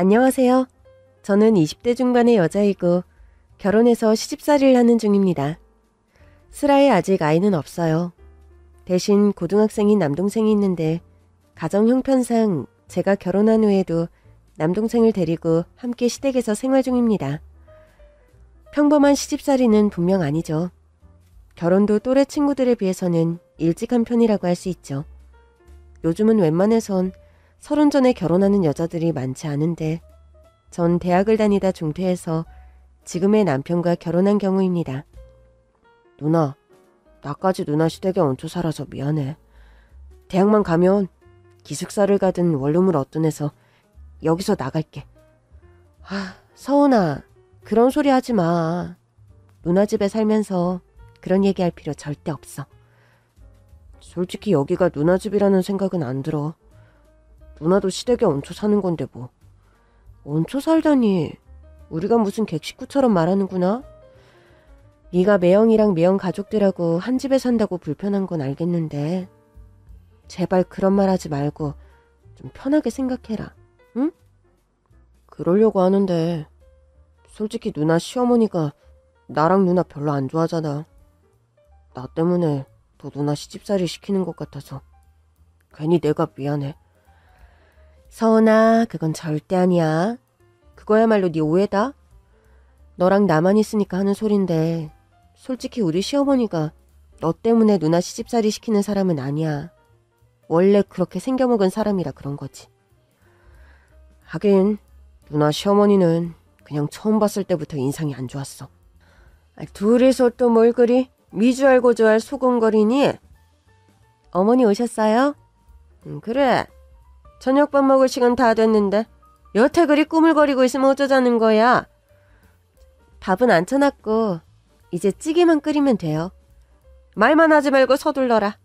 안녕하세요. 저는 20대 중반의 여자이고 결혼해서 시집살이를 하는 중입니다. 슬하에 아직 아이는 없어요. 대신 고등학생인 남동생이 있는데 가정 형편상 제가 결혼한 후에도 남동생을 데리고 함께 시댁에서 생활 중입니다. 평범한 시집살이는 분명 아니죠. 결혼도 또래 친구들에 비해서는 일찍 한 편이라고 할 수 있죠. 요즘은 웬만해선 30 전에 결혼하는 여자들이 많지 않은데 전 대학을 다니다 중퇴해서 지금의 남편과 결혼한 경우입니다. 누나, 나까지 누나 시댁에 얹혀 살아서 미안해. 대학만 가면 기숙사를 가든 원룸을 얻든 해서 여기서 나갈게. 서은아, 그런 소리 하지 마. 누나 집에 살면서 그런 얘기할 필요 절대 없어. 솔직히 여기가 누나 집이라는 생각은 안 들어. 누나도 시댁에 얹혀 사는 건데 뭐. 얹혀 살다니. 우리가 무슨 객식구처럼 말하는구나. 네가 매형이랑 매형 가족들하고 한 집에 산다고 불편한 건 알겠는데 제발 그런 말 하지 말고 좀 편하게 생각해라. 응? 그러려고 하는데 솔직히 누나 시어머니가 나랑 누나 별로 안 좋아하잖아. 나 때문에 더 누나 시집살이 시키는 것 같아서 괜히 내가 미안해. 서은아, 그건 절대 아니야. 그거야말로 네 오해다. 너랑 나만 있으니까 하는 소린데 솔직히 우리 시어머니가 너 때문에 누나 시집살이 시키는 사람은 아니야. 원래 그렇게 생겨먹은 사람이라 그런 거지. 하긴 누나 시어머니는 그냥 처음 봤을 때부터 인상이 안 좋았어. 둘이서 또 뭘 그리 미주알 고주알 소곤거리니? 어머니 오셨어요? 그래. 저녁밥 먹을 시간 다 됐는데 여태 그리 꾸물거리고 있으면 어쩌자는 거야. 밥은 안 쳐놨고 이제 찌개만 끓이면 돼요. 말만 하지 말고 서둘러라.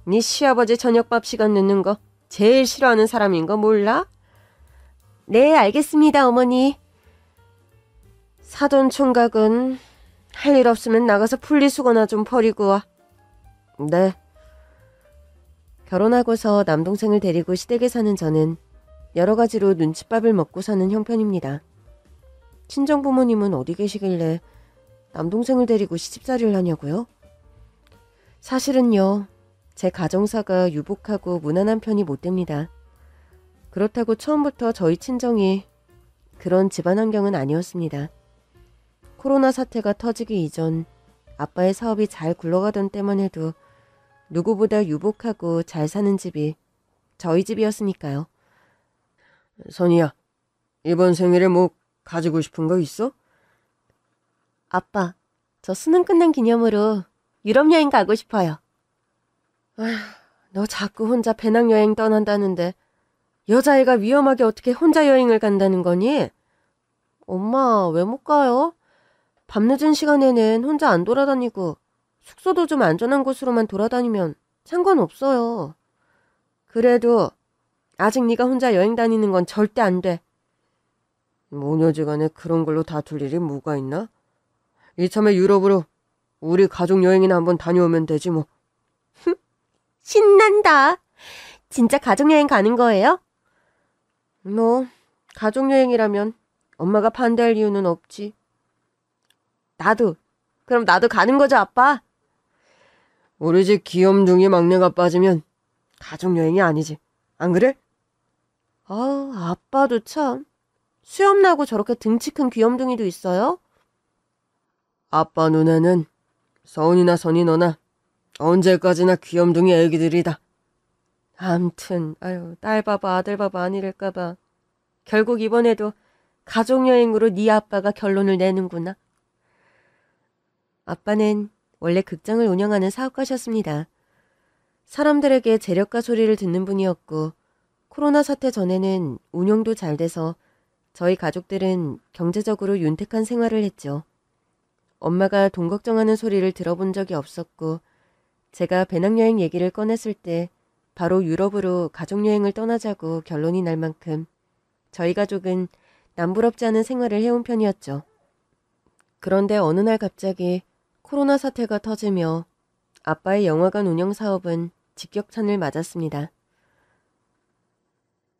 네 시아버지 저녁밥 시간 늦는 거 제일 싫어하는 사람인 거 몰라? 네, 알겠습니다, 어머니. 사돈 총각은 할 일 없으면 나가서 분리수거나 좀 버리고 와. 네. 결혼하고서 남동생을 데리고 시댁에 사는 저는 여러 가지로 눈칫밥을 먹고 사는 형편입니다. 친정부모님은 어디 계시길래 남동생을 데리고 시집살이를 하냐고요? 사실은요, 제 가정사가 유복하고 무난한 편이 못 됩니다. 그렇다고 처음부터 저희 친정이 그런 집안 환경은 아니었습니다. 코로나 사태가 터지기 이전 아빠의 사업이 잘 굴러가던 때만 해도 누구보다 유복하고 잘 사는 집이 저희 집이었으니까요. 선이야, 이번 생일에 뭐 가지고 싶은 거 있어? 아빠, 저 수능 끝난 기념으로 유럽 여행 가고 싶어요. 너 자꾸 혼자 배낭여행 떠난다는데 여자애가 위험하게 어떻게 혼자 여행을 간다는 거니? 엄마, 왜 못 가요? 밤늦은 시간에는 혼자 안 돌아다니고 숙소도 좀 안전한 곳으로만 돌아다니면 상관없어요. 그래도 아직 네가 혼자 여행 다니는 건 절대 안 돼. 모녀지간에 그런 걸로 다툴 일이 뭐가 있나? 이참에 유럽으로 우리 가족 여행이나 한번 다녀오면 되지 뭐. 신난다. 진짜 가족여행 가는 거예요? 뭐 가족여행이라면 엄마가 반대할 이유는 없지. 그럼 나도 가는 거죠, 아빠? 우리 집 귀염둥이 막내가 빠지면 가족여행이 아니지. 안 그래? 아빠도 참. 수염 나고 저렇게 등치 큰 귀염둥이도 있어요? 아빠 눈에는 서운이나 선이 너나 언제까지나 귀염둥이 애기들이다. 암튼 딸 봐봐 아들 봐봐 아니랄까봐 결국 이번에도 가족여행으로 네 아빠가 결론을 내는구나. 아빠는 원래 극장을 운영하는 사업가셨습니다. 사람들에게 재력가 소리를 듣는 분이었고 코로나 사태 전에는 운영도 잘 돼서 저희 가족들은 경제적으로 윤택한 생활을 했죠. 엄마가 돈 걱정하는 소리를 들어본 적이 없었고 제가 배낭여행 얘기를 꺼냈을 때 바로 유럽으로 가족여행을 떠나자고 결론이 날 만큼 저희 가족은 남부럽지 않은 생활을 해온 편이었죠. 그런데 어느 날 갑자기 코로나 사태가 터지며 아빠의 영화관 운영 사업은 직격탄을 맞았습니다.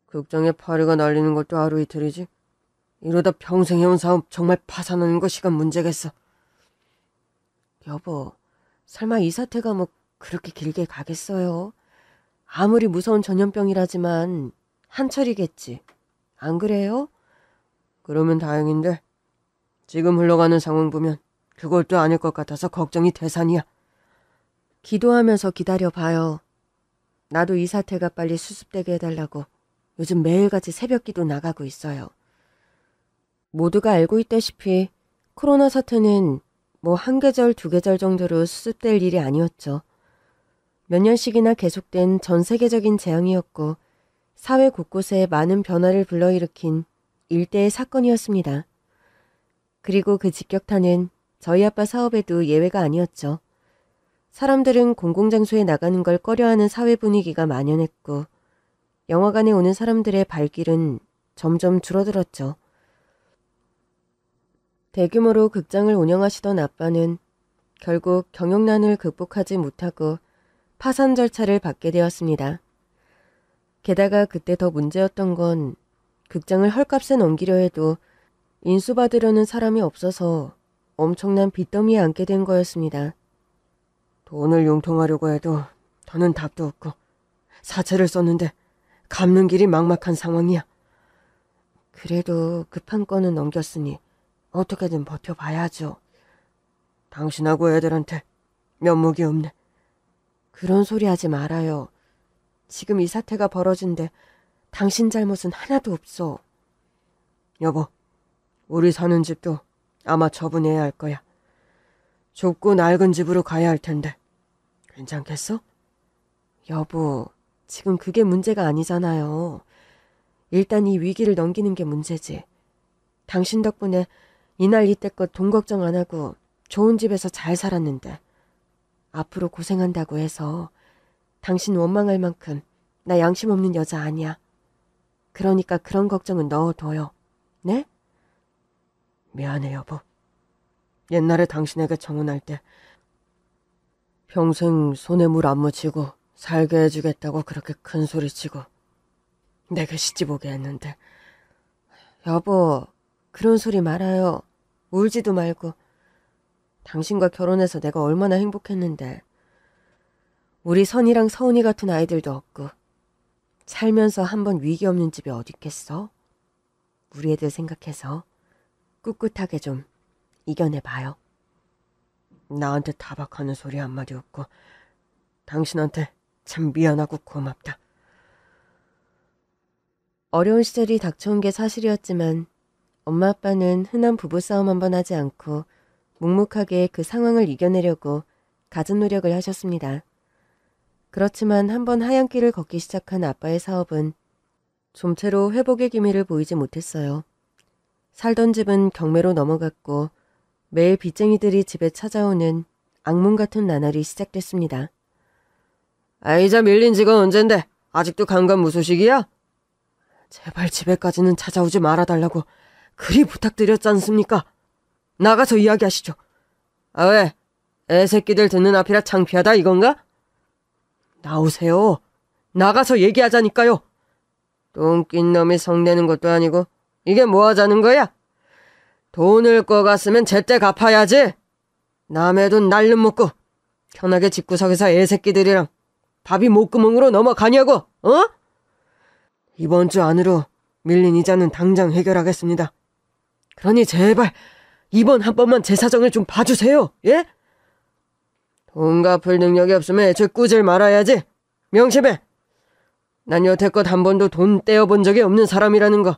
극장에 파리가 날리는 것도 하루 이틀이지. 이러다 평생 해온 사업 정말 파산하는 것이가 문제겠어. 여보, 설마 이 사태가 뭐 그렇게 길게 가겠어요? 아무리 무서운 전염병이라지만 한철이겠지. 안 그래요? 그러면 다행인데 지금 흘러가는 상황 보면 그것도 아닐 것 같아서 걱정이 태산이야. 기도하면서 기다려봐요. 나도 이 사태가 빨리 수습되게 해달라고 요즘 매일같이 새벽기도 나가고 있어요. 모두가 알고 있다시피 코로나 사태는 뭐 한 계절, 두 계절 정도로 수습될 일이 아니었죠. 몇 년씩이나 계속된 전 세계적인 재앙이었고 사회 곳곳에 많은 변화를 불러일으킨 일대의 사건이었습니다. 그리고 그 직격탄은 저희 아빠 사업에도 예외가 아니었죠. 사람들은 공공장소에 나가는 걸 꺼려하는 사회 분위기가 만연했고 영화관에 오는 사람들의 발길은 점점 줄어들었죠. 대규모로 극장을 운영하시던 아빠는 결국 경영난을 극복하지 못하고 파산 절차를 받게 되었습니다. 게다가 그때 더 문제였던 건 극장을 헐값에 넘기려 해도 인수받으려는 사람이 없어서 엄청난 빚더미에 앉게 된 거였습니다. 돈을 융통하려고 해도 더는 답도 없고 사채를 썼는데 갚는 길이 막막한 상황이야. 그래도 급한 건은 넘겼으니 어떻게든 버텨봐야죠. 당신하고 애들한테 면목이 없네. 그런 소리 하지 말아요. 지금 이 사태가 벌어진데 당신 잘못은 하나도 없어. 여보, 우리 사는 집도 아마 처분해야 할 거야. 좁고 낡은 집으로 가야 할 텐데 괜찮겠어? 여보, 지금 그게 문제가 아니잖아요. 일단 이 위기를 넘기는 게 문제지. 당신 덕분에 이날 이때껏 돈 걱정 안 하고 좋은 집에서 잘 살았는데 앞으로 고생한다고 해서 당신 원망할 만큼 나 양심 없는 여자 아니야. 그러니까 그런 걱정은 넣어둬요. 네? 미안해 여보. 옛날에 당신에게 청혼할 때 평생 손에 물 안 묻히고 살게 해주겠다고 그렇게 큰 소리치고 내게 시집 오게 했는데 여보, 그런 소리 말아요. 울지도 말고. 당신과 결혼해서 내가 얼마나 행복했는데. 우리 선이랑 서은이 같은 아이들도 없고 살면서 한 번 위기 없는 집이 어디 있겠어? 우리 애들 생각해서 꿋꿋하게 좀 이겨내봐요. 나한테 타박하는 소리 한마디 없고 당신한테 참 미안하고 고맙다. 어려운 시절이 닥쳐온 게 사실이었지만 엄마 아빠는 흔한 부부싸움 한번 하지 않고 묵묵하게 그 상황을 이겨내려고 갖은 노력을 하셨습니다. 그렇지만 한번 하얀 길을 걷기 시작한 아빠의 사업은 좀채로 회복의 기미를 보이지 못했어요. 살던 집은 경매로 넘어갔고 매일 빚쟁이들이 집에 찾아오는 악몽 같은 나날이 시작됐습니다. 이자 밀린 지가 언젠데 아직도 강간무소식이야? 제발 집에까지는 찾아오지 말아달라고 그리 부탁드렸지 않습니까? 나가서 이야기하시죠. 왜? 애새끼들 듣는 앞이라 창피하다 이건가? 나오세요. 나가서 얘기하자니까요. 똥낀 놈이 성내는 것도 아니고 이게 뭐 하자는 거야? 돈을 꿔갔으면 제때 갚아야지. 남의 돈 날름 먹고 편하게 집구석에서 애새끼들이랑 밥이 목구멍으로 넘어가냐고, 어? 이번 주 안으로 밀린 이자는 당장 해결하겠습니다. 그러니 제발 이번 한 번만 제 사정을 좀 봐주세요. 예? 돈 갚을 능력이 없으면 애초에 꾸질 말아야지. 명심해. 난 여태껏 한 번도 돈 떼어본 적이 없는 사람이라는 거.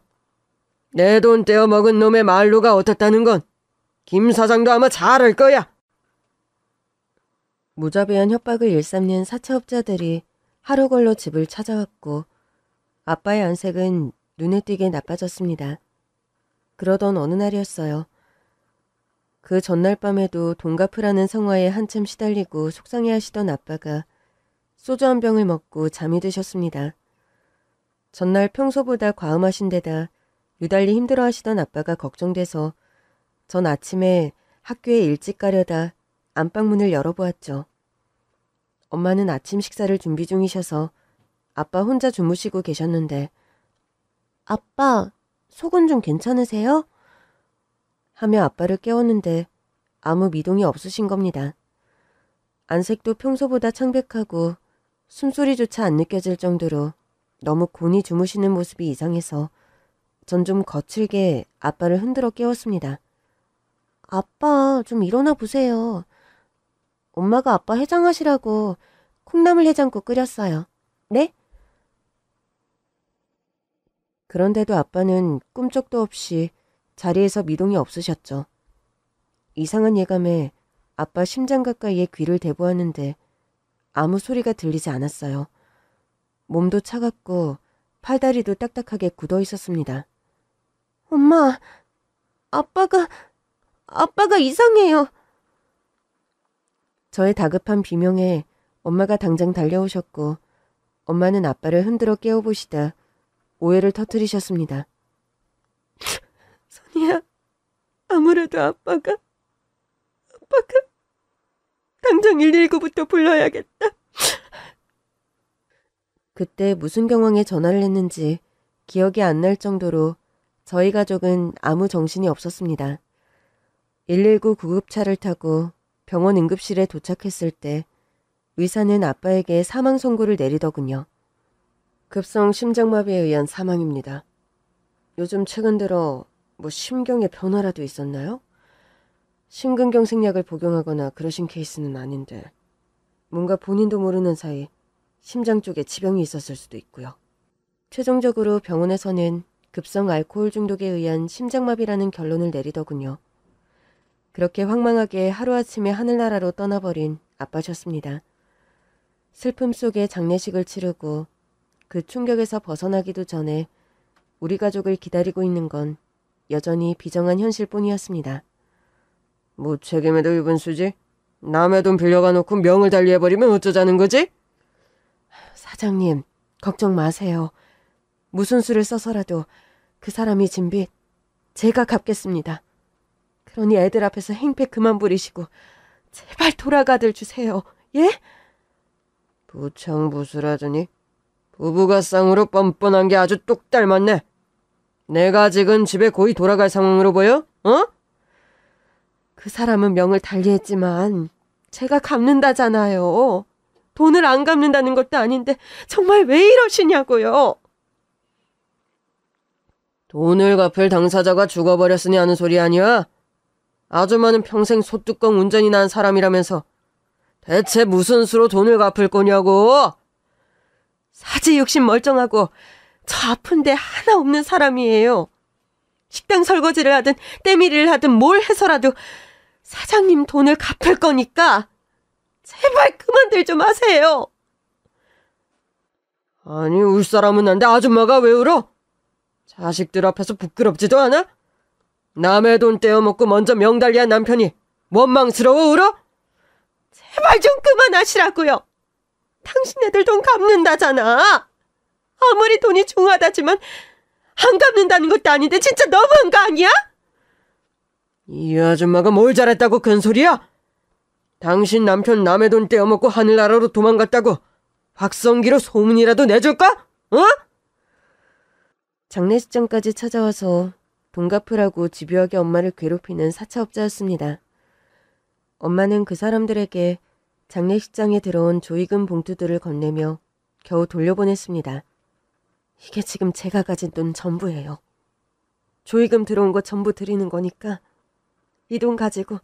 내 돈 떼어먹은 놈의 말로가 어떻다는 건 김 사장도 아마 잘 알 거야. 무자비한 협박을 일삼는 사채업자들이 하루 걸러 집을 찾아왔고 아빠의 안색은 눈에 띄게 나빠졌습니다. 그러던 어느 날이었어요. 그 전날 밤에도 돈 갚으라는 성화에 한참 시달리고 속상해하시던 아빠가 소주 한 병을 먹고 잠이 드셨습니다. 전날 평소보다 과음하신 데다 유달리 힘들어하시던 아빠가 걱정돼서 전 아침에 학교에 일찍 가려다 안방문을 열어보았죠. 엄마는 아침 식사를 준비 중이셔서 아빠 혼자 주무시고 계셨는데 아빠, 속은 좀 괜찮으세요? 하며 아빠를 깨웠는데 아무 미동이 없으신 겁니다. 안색도 평소보다 창백하고 숨소리조차 안 느껴질 정도로 너무 곤히 주무시는 모습이 이상해서 전 좀 거칠게 아빠를 흔들어 깨웠습니다. 아빠, 좀 일어나 보세요. 엄마가 아빠 해장하시라고 콩나물 해장국 끓였어요. 네? 그런데도 아빠는 꿈쩍도 없이 자리에서 미동이 없으셨죠. 이상한 예감에 아빠 심장 가까이에 귀를 대보았는데 아무 소리가 들리지 않았어요. 몸도 차갑고 팔다리도 딱딱하게 굳어 있었습니다. 엄마, 아빠가 이상해요. 저의 다급한 비명에 엄마가 당장 달려오셨고 엄마는 아빠를 흔들어 깨워보시다 오해를 터뜨리셨습니다. 선이야, 아무래도 아빠가 당장 119부터 불러야겠다. 그때 무슨 경황에 전화를 했는지 기억이 안 날 정도로 저희 가족은 아무 정신이 없었습니다. 119 구급차를 타고 병원 응급실에 도착했을 때 의사는 아빠에게 사망 선고를 내리더군요. 급성 심장마비에 의한 사망입니다. 요즘 최근 들어 심경에 변화라도 있었나요? 심근경색약을 복용하거나 그러신 케이스는 아닌데 뭔가 본인도 모르는 사이 심장 쪽에 지병이 있었을 수도 있고요. 최종적으로 병원에서는 급성 알코올 중독에 의한 심장마비라는 결론을 내리더군요. 그렇게 황망하게 하루아침에 하늘나라로 떠나버린 아빠셨습니다. 슬픔 속에 장례식을 치르고 그 충격에서 벗어나기도 전에 우리 가족을 기다리고 있는 건 여전히 비정한 현실뿐이었습니다. 무책임에도 입은 수지? 남의 돈 빌려가 놓고 명을 달리해버리면 어쩌자는 거지? 사장님, 걱정 마세요. 무슨 수를 써서라도 그 사람이 진 빚 제가 갚겠습니다. 그러니 애들 앞에서 행패 그만 부리시고 제발 돌아가들 주세요. 예? 부창부수라더니 부부가 쌍으로 뻔뻔한 게 아주 똑 닮았네. 내가 지금 집에 거의 돌아갈 상황으로 보여? 어? 그 사람은 명을 달리했지만 제가 갚는다잖아요. 돈을 안 갚는다는 것도 아닌데 정말 왜 이러시냐고요. 돈을 갚을 당사자가 죽어버렸으니 하는 소리 아니야? 아줌마는 평생 소뚜껑 운전이나 한 사람이라면서 대체 무슨 수로 돈을 갚을 거냐고. 사지 욕심 멀쩡하고 저 아픈데 하나 없는 사람이에요. 식당 설거지를 하든 때밀이를 하든 뭘 해서라도 사장님 돈을 갚을 거니까 제발 그만들 좀 하세요. 아니, 울 사람은 난데 아줌마가 왜 울어? 자식들 앞에서 부끄럽지도 않아? 남의 돈 떼어먹고 먼저 명달리한 남편이 원망스러워 울어? 제발 좀 그만하시라고요. 당신네들 돈 갚는다잖아. 아무리 돈이 중하다지만 안 갚는다는 것도 아닌데 진짜 너무한 거 아니야? 이 아줌마가 뭘 잘했다고 큰 소리야? 당신 남편 남의 돈 떼어먹고 하늘나라로 도망갔다고 확성기로 소문이라도 내줄까? 어? 장례식장까지 찾아와서 돈 갚으라고 집요하게 엄마를 괴롭히는 사차업자였습니다. 엄마는 그 사람들에게 장례식장에 들어온 조의금 봉투들을 건네며 겨우 돌려보냈습니다. 이게 지금 제가 가진 돈 전부예요. 조의금 들어온 거 전부 드리는 거니까 이 돈 가지고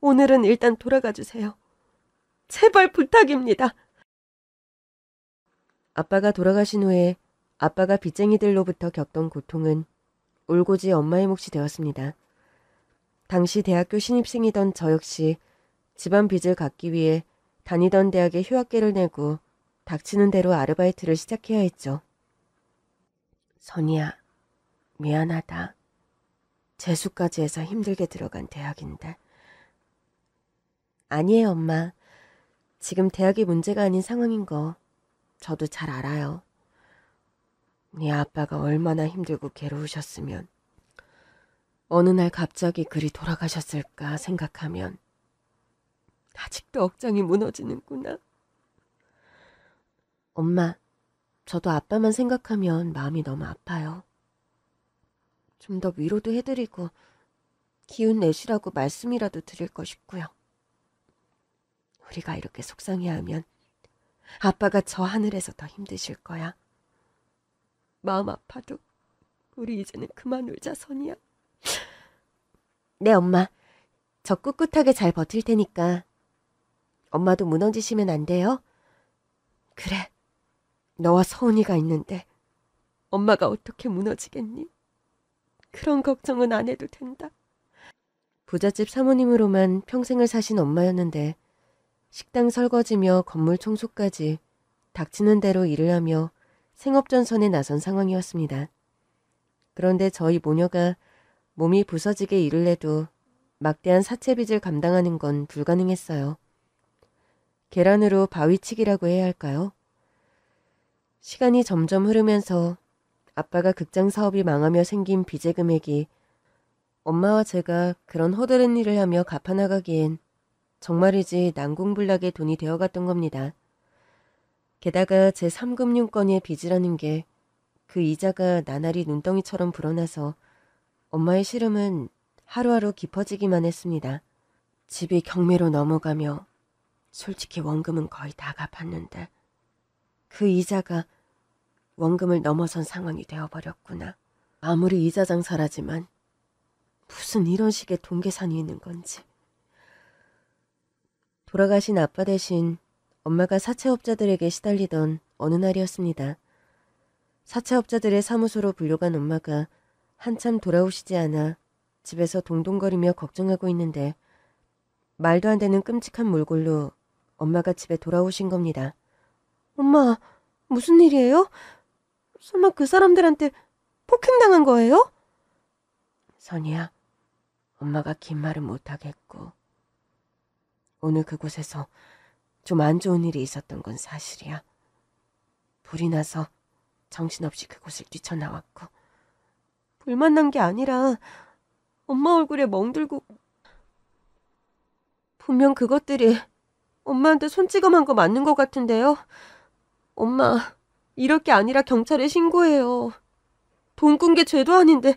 오늘은 일단 돌아가 주세요. 제발 부탁입니다. 아빠가 돌아가신 후에 아빠가 빚쟁이들로부터 겪던 고통은 올고지 엄마의 몫이 되었습니다. 당시 대학교 신입생이던 저 역시 집안 빚을 갚기 위해 다니던 대학에 휴학계를 내고 닥치는 대로 아르바이트를 시작해야 했죠. 선이야, 미안하다. 재수까지 해서 힘들게 들어간 대학인데. 아니에요, 엄마. 지금 대학이 문제가 아닌 상황인 거 저도 잘 알아요. 네 아빠가 얼마나 힘들고 괴로우셨으면 어느 날 갑자기 그리 돌아가셨을까 생각하면 아직도 억장이 무너지는구나. 엄마, 저도 아빠만 생각하면 마음이 너무 아파요. 좀 더 위로도 해드리고 기운 내시라고 말씀이라도 드릴 싶고요. 우리가 이렇게 속상해하면 아빠가 저 하늘에서 더 힘드실 거야. 마음 아파도 우리 이제는 그만 울자, 선이야. 네, 엄마. 저 꿋꿋하게 잘 버틸 테니까 엄마도 무너지시면 안 돼요? 그래. 너와 서은이가 있는데 엄마가 어떻게 무너지겠니? 그런 걱정은 안 해도 된다. 부잣집 사모님으로만 평생을 사신 엄마였는데 식당 설거지며 건물 청소까지 닥치는 대로 일을 하며 생업전선에 나선 상황이었습니다. 그런데 저희 모녀가 몸이 부서지게 일을 해도 막대한 사채빚을 감당하는 건 불가능했어요. 계란으로 바위치기라고 해야 할까요? 시간이 점점 흐르면서 아빠가 극장 사업이 망하며 생긴 빚의 금액이 엄마와 제가 그런 허드렛 일을 하며 갚아나가기엔 정말이지 난공불락의 돈이 되어갔던 겁니다. 게다가 제 3금융권의 빚이라는 게 그 이자가 나날이 눈덩이처럼 불어나서 엄마의 시름은 하루하루 깊어지기만 했습니다. 집이 경매로 넘어가며 솔직히 원금은 거의 다 갚았는데 그 이자가 원금을 넘어선 상황이 되어버렸구나. 아무리 이자 장사라지만 무슨 이런 식의 돈 계산이 있는 건지. 돌아가신 아빠 대신 엄마가 사채업자들에게 시달리던 어느 날이었습니다. 사채업자들의 사무소로 불려간 엄마가 한참 돌아오시지 않아 집에서 동동거리며 걱정하고 있는데 말도 안 되는 끔찍한 몰골로 엄마가 집에 돌아오신 겁니다. 엄마, 무슨 일이에요? 설마 그 사람들한테 폭행당한 거예요? 선이야, 엄마가 긴 말은 못하겠고 오늘 그곳에서 좀 안 좋은 일이 있었던 건 사실이야. 불이 나서 정신없이 그곳을 뛰쳐나왔고 불만 난 게 아니라 엄마 얼굴에 멍들고 분명 그것들이 엄마한테 손찌검한 거 맞는 것 같은데요. 엄마, 이럴 게 아니라 경찰에 신고해요. 돈 꾼 게 죄도 아닌데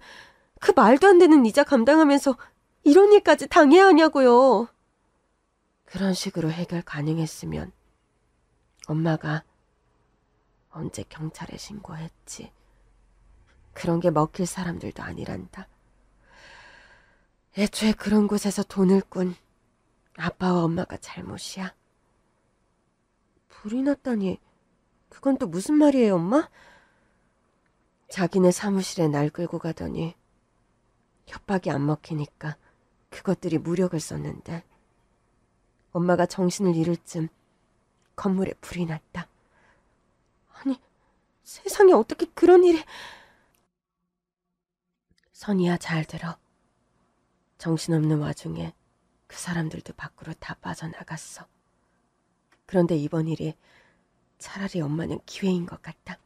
그 말도 안 되는 이자 감당하면서 이런 일까지 당해야 하냐고요. 그런 식으로 해결 가능했으면 엄마가 언제 경찰에 신고했지. 그런 게 먹힐 사람들도 아니란다. 애초에 그런 곳에서 돈을 꾼 아빠와 엄마가 잘못이야. 불이 났다니 그건 또 무슨 말이에요, 엄마? 자기네 사무실에 날 끌고 가더니 협박이 안 먹히니까 그것들이 무력을 썼는데 엄마가 정신을 잃을 쯤 건물에 불이 났다. 아니, 세상에 어떻게 그런 일이... 선이야, 잘 들어. 정신없는 와중에 그 사람들도 밖으로 다 빠져나갔어. 그런데 이번 일이 차라리 엄마는 기회인 것 같다.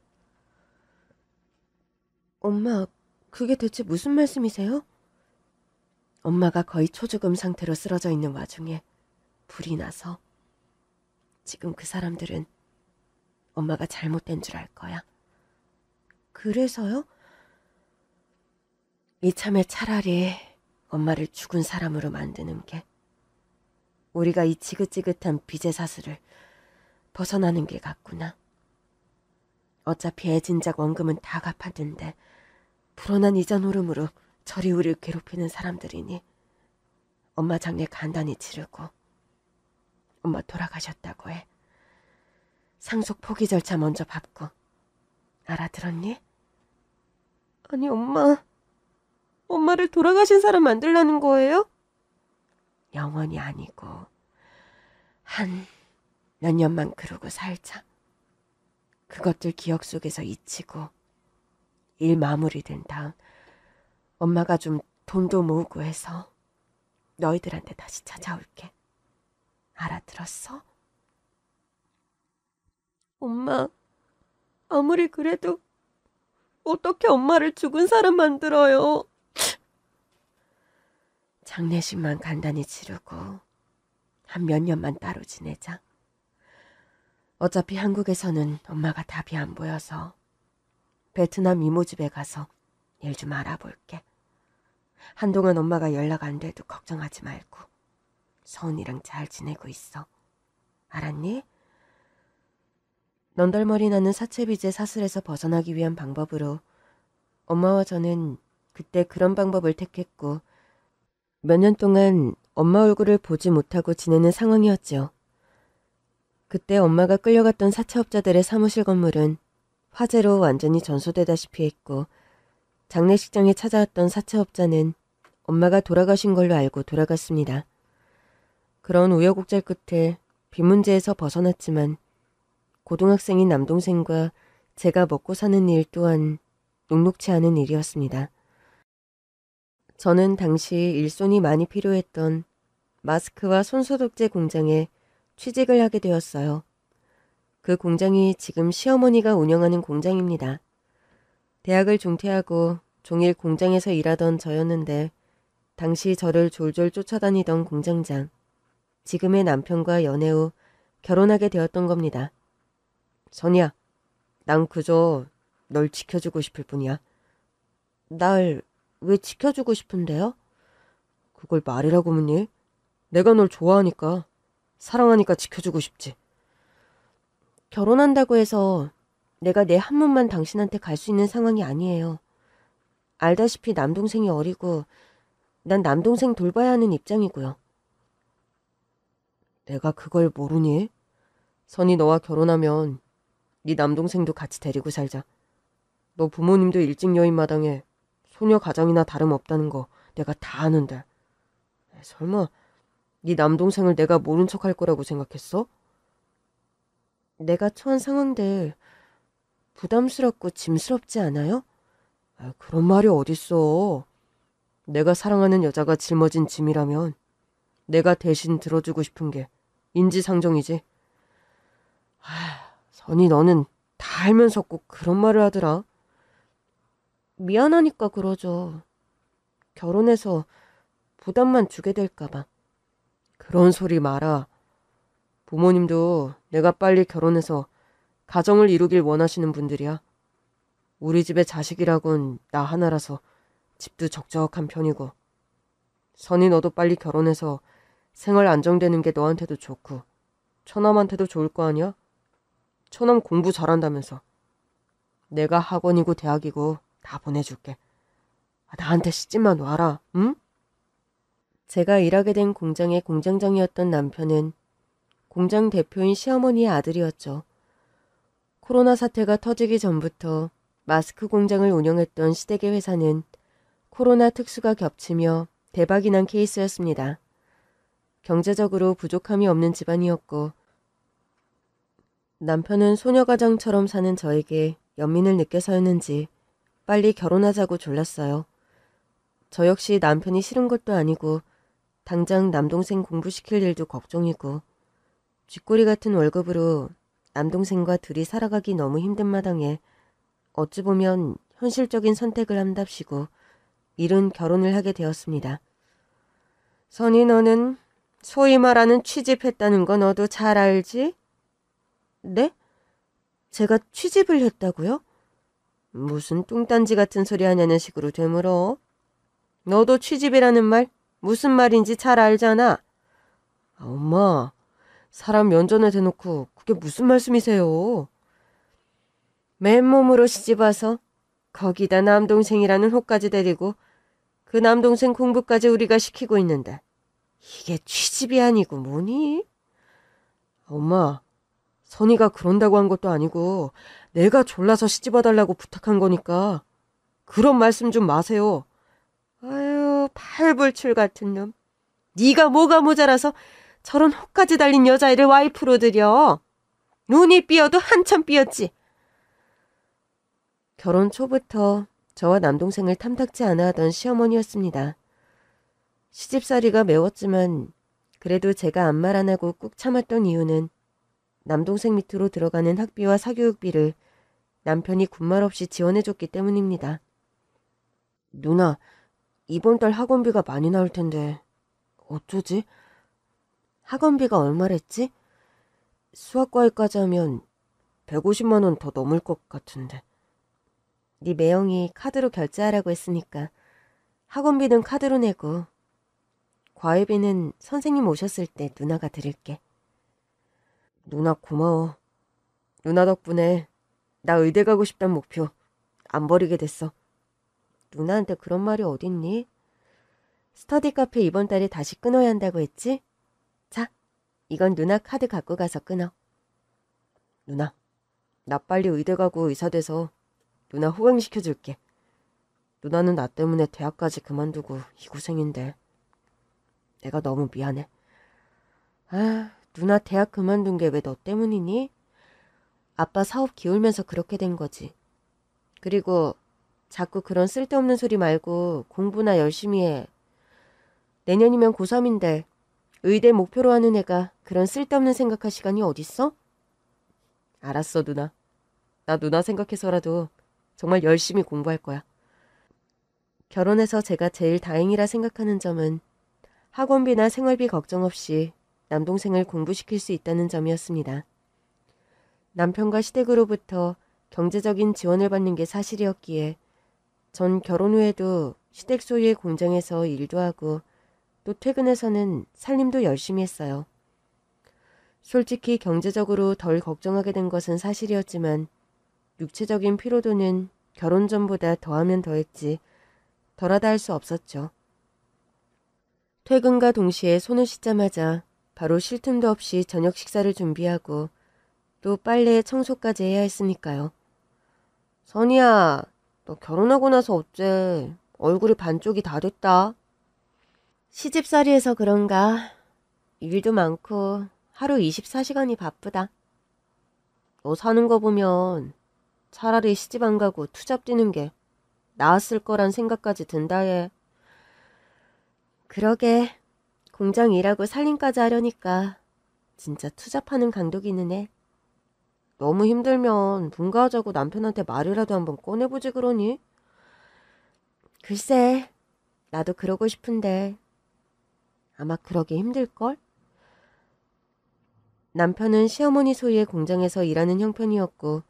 엄마, 그게 대체 무슨 말씀이세요? 엄마가 거의 초죽음 상태로 쓰러져 있는 와중에 불이 나서 지금 그 사람들은 엄마가 잘못된 줄 알 거야. 그래서요? 이참에 차라리 엄마를 죽은 사람으로 만드는 게 우리가 이 지긋지긋한 빚의 사슬을 벗어나는 길 같구나. 어차피 애진작 원금은 다 갚았는데 불어난 이자 노름으로 저리 우리를 괴롭히는 사람들이니 엄마 장례 간단히 치르고 엄마 돌아가셨다고 해. 상속 포기 절차 먼저 밟고. 알아들었니? 아니, 엄마를 돌아가신 사람 만들라는 거예요? 영원히 아니고 한 몇 년만 그러고 살자. 그것들 기억 속에서 잊히고 일 마무리된 다음 엄마가 좀 돈도 모으고 해서 너희들한테 다시 찾아올게. 알아들었어? 엄마, 아무리 그래도 어떻게 엄마를 죽은 사람 만들어요? 장례식만 간단히 치르고 한 몇 년만 따로 지내자. 어차피 한국에서는 엄마가 답이 안 보여서 베트남 이모 집에 가서 일 좀 알아볼게. 한동안 엄마가 연락 안 돼도 걱정하지 말고 서은이랑 잘 지내고 있어. 알았니? 넌덜머리 나는 사채빚의 사슬에서 벗어나기 위한 방법으로 엄마와 저는 그때 그런 방법을 택했고 몇 년 동안 엄마 얼굴을 보지 못하고 지내는 상황이었죠. 그때 엄마가 끌려갔던 사채업자들의 사무실 건물은 화재로 완전히 전소되다시피 했고 장례식장에 찾아왔던 사채업자는 엄마가 돌아가신 걸로 알고 돌아갔습니다. 그런 우여곡절 끝에 빚 문제에서 벗어났지만 고등학생인 남동생과 제가 먹고 사는 일 또한 녹록치 않은 일이었습니다. 저는 당시 일손이 많이 필요했던 마스크와 손소독제 공장에 취직을 하게 되었어요. 그 공장이 지금 시어머니가 운영하는 공장입니다. 대학을 중퇴하고 종일 공장에서 일하던 저였는데 당시 저를 졸졸 쫓아다니던 공장장, 지금의 남편과 연애 후 결혼하게 되었던 겁니다. 선이야, 난 그저 널 지켜주고 싶을 뿐이야. 날 왜 지켜주고 싶은데요? 그걸 말이라고 묻니? 내가 널 좋아하니까, 사랑하니까 지켜주고 싶지. 결혼한다고 해서 내가 내 한 몸만 당신한테 갈 수 있는 상황이 아니에요. 알다시피 남동생이 어리고 난 남동생 돌봐야 하는 입장이고요. 내가 그걸 모르니? 선이 너와 결혼하면 네 남동생도 같이 데리고 살자. 너 부모님도 일찍 여인 마당에 소녀 가정이나 다름없다는 거 내가 다 아는데. 설마 네 남동생을 내가 모른 척할 거라고 생각했어? 내가 처한 상황들 부담스럽고 짐스럽지 않아요? 그런 말이 어딨어. 내가 사랑하는 여자가 짊어진 짐이라면 내가 대신 들어주고 싶은 게 인지상정이지. 선이 너는 다 알면서 꼭 그런 말을 하더라. 미안하니까 그러죠. 결혼해서 부담만 주게 될까봐. 그런 소리 마라. 부모님도 내가 빨리 결혼해서 가정을 이루길 원하시는 분들이야. 우리 집에 자식이라곤 나 하나라서 집도 적적한 편이고. 선이 너도 빨리 결혼해서 생활 안정되는 게 너한테도 좋고 처남한테도 좋을 거 아니야? 처남 공부 잘한다면서. 내가 학원이고 대학이고 다 보내줄게. 나한테 시집만 와라, 응? 제가 일하게 된 공장의 공장장이었던 남편은 공장 대표인 시어머니의 아들이었죠. 코로나 사태가 터지기 전부터 마스크 공장을 운영했던 시대계 회사는 코로나 특수가 겹치며 대박이 난 케이스였습니다. 경제적으로 부족함이 없는 집안이었고 남편은 소녀가정처럼 사는 저에게 연민을 느껴서였는지 빨리 결혼하자고 졸랐어요. 저 역시 남편이 싫은 것도 아니고 당장 남동생 공부시킬 일도 걱정이고 쥐꼬리 같은 월급으로 남동생과 둘이 살아가기 너무 힘든 마당에 어찌 보면 현실적인 선택을 한답시고 이른 결혼을 하게 되었습니다. 선이 너는 소위 말하는 취집했다는 거 너도 잘 알지? 네? 제가 취집을 했다고요? 무슨 뚱딴지 같은 소리 하냐는 식으로 되물어. 너도 취집이라는 말 무슨 말인지 잘 알잖아. 엄마, 사람 면전에 대놓고 그게 무슨 말씀이세요? 맨몸으로 시집와서 거기다 남동생이라는 호까지 데리고 그 남동생 공부까지 우리가 시키고 있는데 이게 취집이 아니고 뭐니? 엄마, 선이가 그런다고 한 것도 아니고 내가 졸라서 시집와달라고 부탁한 거니까 그런 말씀 좀 마세요. 아유, 팔불출 같은 놈. 네가 뭐가 모자라서 저런 혹까지 달린 여자애를 와이프로 들여. 눈이 삐어도 한참 삐었지. 결혼 초부터 저와 남동생을 탐탁지 않아 하던 시어머니였습니다. 시집살이가 매웠지만 그래도 제가 아무 말 안 하고 꾹 참았던 이유는 남동생 밑으로 들어가는 학비와 사교육비를 남편이 군말 없이 지원해줬기 때문입니다. 누나, 이번 달 학원비가 많이 나올 텐데 어쩌지? 학원비가 얼마랬지? 수학과외까지 하면 150만 원 더 넘을 것 같은데. 네 매형이 카드로 결제하라고 했으니까 학원비는 카드로 내고 과외비는 선생님 오셨을 때 누나가 드릴게. 누나 고마워. 누나 덕분에 나 의대 가고 싶단 목표 안 버리게 됐어. 누나한테 그런 말이 어딨니? 스터디 카페 이번 달에 다시 끊어야 한다고 했지? 자, 이건 누나 카드 갖고 가서 끊어. 누나, 나 빨리 의대 가고 의사 돼서 누나 호강시켜줄게. 누나는 나 때문에 대학까지 그만두고 이 고생인데 내가 너무 미안해. 아, 누나 대학 그만둔 게 왜 너 때문이니? 아빠 사업 기울면서 그렇게 된 거지. 그리고 자꾸 그런 쓸데없는 소리 말고 공부나 열심히 해. 내년이면 고3인데 의대 목표로 하는 애가 그런 쓸데없는 생각할 시간이 어딨어? 알았어, 누나. 나 누나 생각해서라도 정말 열심히 공부할 거야. 결혼해서 제가 제일 다행이라 생각하는 점은 학원비나 생활비 걱정 없이 남동생을 공부시킬 수 있다는 점이었습니다. 남편과 시댁으로부터 경제적인 지원을 받는 게 사실이었기에 전 결혼 후에도 시댁 소유의 공장에서 일도 하고 또 퇴근해서는 살림도 열심히 했어요. 솔직히 경제적으로 덜 걱정하게 된 것은 사실이었지만 육체적인 피로도는 결혼 전보다 더하면 더했지 덜하다 할 수 없었죠. 퇴근과 동시에 손을 씻자마자 바로 쉴 틈도 없이 저녁 식사를 준비하고 또 빨래 청소까지 해야 했으니까요. 선이야, 너 결혼하고 나서 어째 얼굴이 반쪽이 다 됐다. 시집살이해서 그런가 일도 많고 하루 24시간이 바쁘다. 너 사는 거 보면 차라리 시집 안 가고 투잡 뛰는 게 나았을 거란 생각까지 든다 해. 그러게 공장 일하고 살림까지 하려니까 진짜 투잡하는 강도기는 해. 너무 힘들면 분가하자고 남편한테 말이라도 한번 꺼내보지 그러니? 글쎄, 나도 그러고 싶은데 아마 그러기 힘들걸? 남편은 시어머니 소유의 공장에서 일하는 형편이었고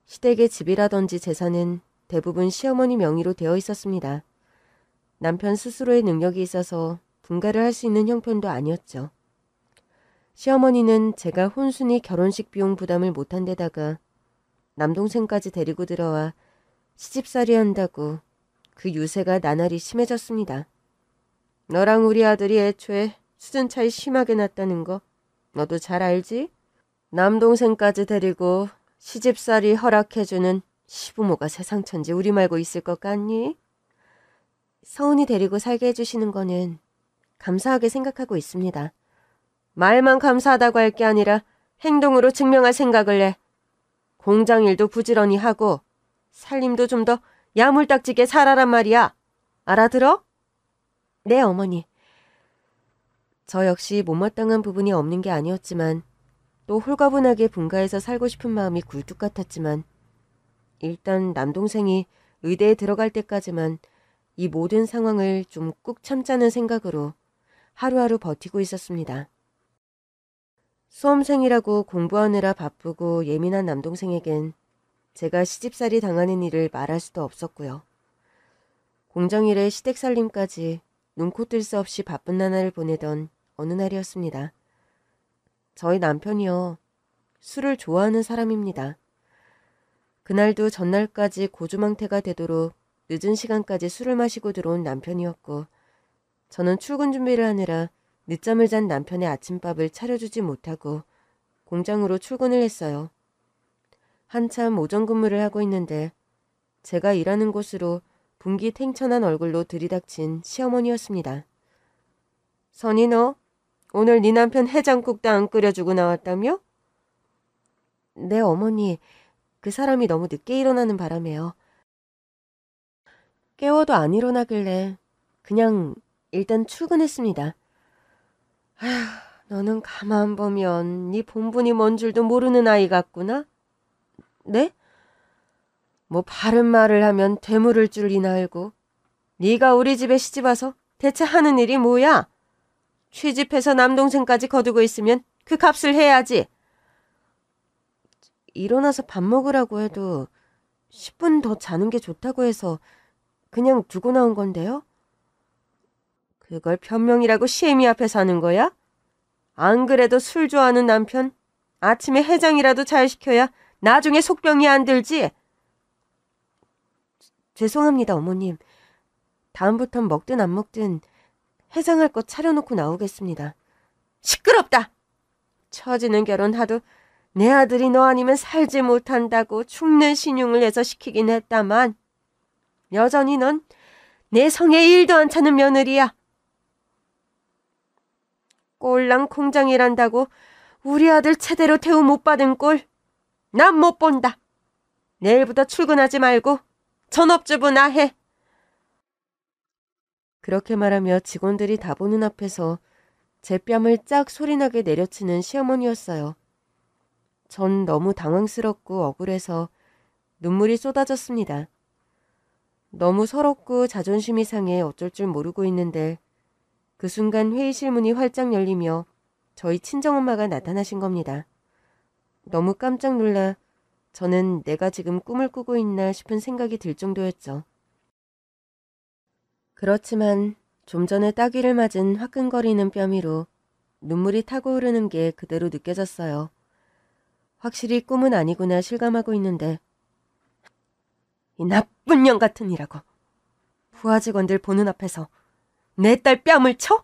시댁의 집이라든지 재산은 대부분 시어머니 명의로 되어 있었습니다. 남편 스스로의 능력이 있어서 분가를 할 수 있는 형편도 아니었죠. 시어머니는 제가 혼순이 결혼식 비용 부담을 못한 데다가 남동생까지 데리고 들어와 시집살이 한다고 그 유세가 나날이 심해졌습니다. 너랑 우리 아들이 애초에 수준 차이 심하게 났다는 거 너도 잘 알지? 남동생까지 데리고 시집살이 허락해주는 시부모가 세상천지 우리 말고 있을 것 같니? 서운이 데리고 살게 해주시는 거는 감사하게 생각하고 있습니다. 말만 감사하다고 할 게 아니라 행동으로 증명할 생각을 해. 공장 일도 부지런히 하고 살림도 좀 더 야물딱지게 살아란 말이야. 알아들어? 네, 어머니. 저 역시 못마땅한 부분이 없는 게 아니었지만 또 홀가분하게 분가해서 살고 싶은 마음이 굴뚝 같았지만 일단 남동생이 의대에 들어갈 때까지만 이 모든 상황을 좀 꾹 참자는 생각으로 하루하루 버티고 있었습니다. 수험생이라고 공부하느라 바쁘고 예민한 남동생에겐 제가 시집살이 당하는 일을 말할 수도 없었고요. 공장일에 시댁 살림까지 눈코 뜰 새 없이 바쁜 나날을 보내던 어느 날이었습니다. 저희 남편이요. 술을 좋아하는 사람입니다. 그날도 전날까지 고주망태가 되도록 늦은 시간까지 술을 마시고 들어온 남편이었고 저는 출근 준비를 하느라 늦잠을 잔 남편의 아침밥을 차려주지 못하고 공장으로 출근을 했어요. 한참 오전 근무를 하고 있는데 제가 일하는 곳으로 분기탱천한 얼굴로 들이닥친 시어머니였습니다. 선이 너 오늘 네 남편 해장국도 안 끓여주고 나왔다며? 네, 어머니. 그 사람이 너무 늦게 일어나는 바람에요. 깨워도 안 일어나길래 그냥 일단 출근했습니다. 아휴, 너는 가만 보면 네 본분이 뭔 줄도 모르는 아이 같구나? 네? 뭐 바른 말을 하면 되물을 줄 이나 알고. 네가 우리 집에 시집와서 대체 하는 일이 뭐야? 취집해서 남동생까지 거두고 있으면 그 값을 해야지. 일어나서 밥 먹으라고 해도 10분 더 자는 게 좋다고 해서 그냥 두고 나온 건데요. 그걸 변명이라고 시애미 앞에서 하는 거야? 안 그래도 술 좋아하는 남편 아침에 해장이라도 잘 시켜야 나중에 속병이 안 들지? 죄송합니다, 어머님. 다음부턴 먹든 안 먹든 해장할 것 차려놓고 나오겠습니다. 시끄럽다! 처지는 결혼하도 내 아들이 너 아니면 살지 못한다고 죽는 신용을 해서 시키긴 했다만 여전히 넌 내 성에 일도 안 차는 며느리야. 꼴랑 공장 일한다고 우리 아들 제대로 대우 못 받은 꼴 난 못 본다. 내일부터 출근하지 말고 전업주부 나 해. 그렇게 말하며 직원들이 다 보는 앞에서 제 뺨을 짝 소리나게 내려치는 시어머니였어요. 전 너무 당황스럽고 억울해서 눈물이 쏟아졌습니다. 너무 서럽고 자존심이 상해 어쩔 줄 모르고 있는데 그 순간 회의실 문이 활짝 열리며 저희 친정엄마가 나타나신 겁니다. 너무 깜짝 놀라 저는 내가 지금 꿈을 꾸고 있나 싶은 생각이 들 정도였죠. 그렇지만 좀 전에 따귀를 맞은 화끈거리는 뺨위로 눈물이 타고 흐르는 게 그대로 느껴졌어요. 확실히 꿈은 아니구나 실감하고 있는데 이 나쁜 년 같은 이라고 부하 직원들 보는 앞에서 내 딸 뺨을 쳐?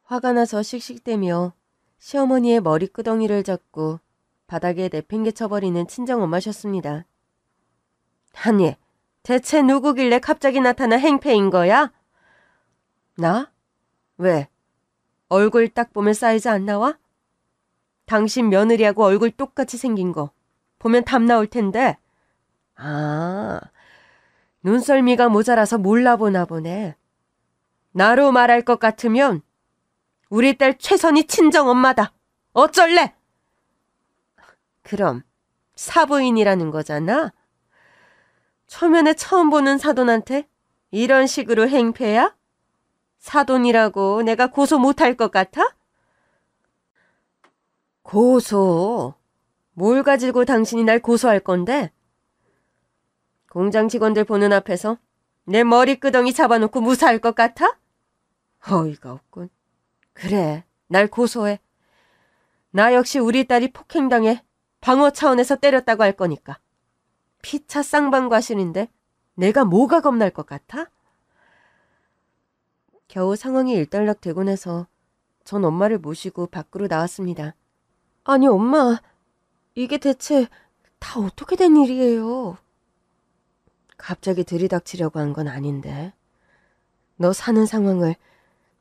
화가 나서 씩씩대며 시어머니의 머리끄덩이를 잡고 바닥에 내팽개쳐버리는 친정엄마셨습니다. 아니, 대체 누구길래 갑자기 나타난 행패인 거야? 나? 왜? 얼굴 딱 보면 사이즈 안 나와? 당신 며느리하고 얼굴 똑같이 생긴 거 보면 답 나올 텐데. 아, 눈썰미가 모자라서 몰라보나 보네. 나로 말할 것 같으면 우리 딸 최선희 친정엄마다. 어쩔래? 그럼 사부인이라는 거잖아? 초면에 처음 보는 사돈한테 이런 식으로 행패야? 사돈이라고 내가 고소 못할 것 같아? 고소? 뭘 가지고 당신이 날 고소할 건데? 공장 직원들 보는 앞에서 내 머리끄덩이 잡아놓고 무사할 것 같아? 어이가 없군. 그래, 날 고소해. 나 역시 우리 딸이 폭행당해 방어 차원에서 때렸다고 할 거니까. 피차 쌍방과실인데 내가 뭐가 겁날 것 같아? 겨우 상황이 일단락되고 나서 전 엄마를 모시고 밖으로 나왔습니다. 아니 엄마, 이게 대체 다 어떻게 된 일이에요? 갑자기 들이닥치려고 한 건 아닌데. 너 사는 상황을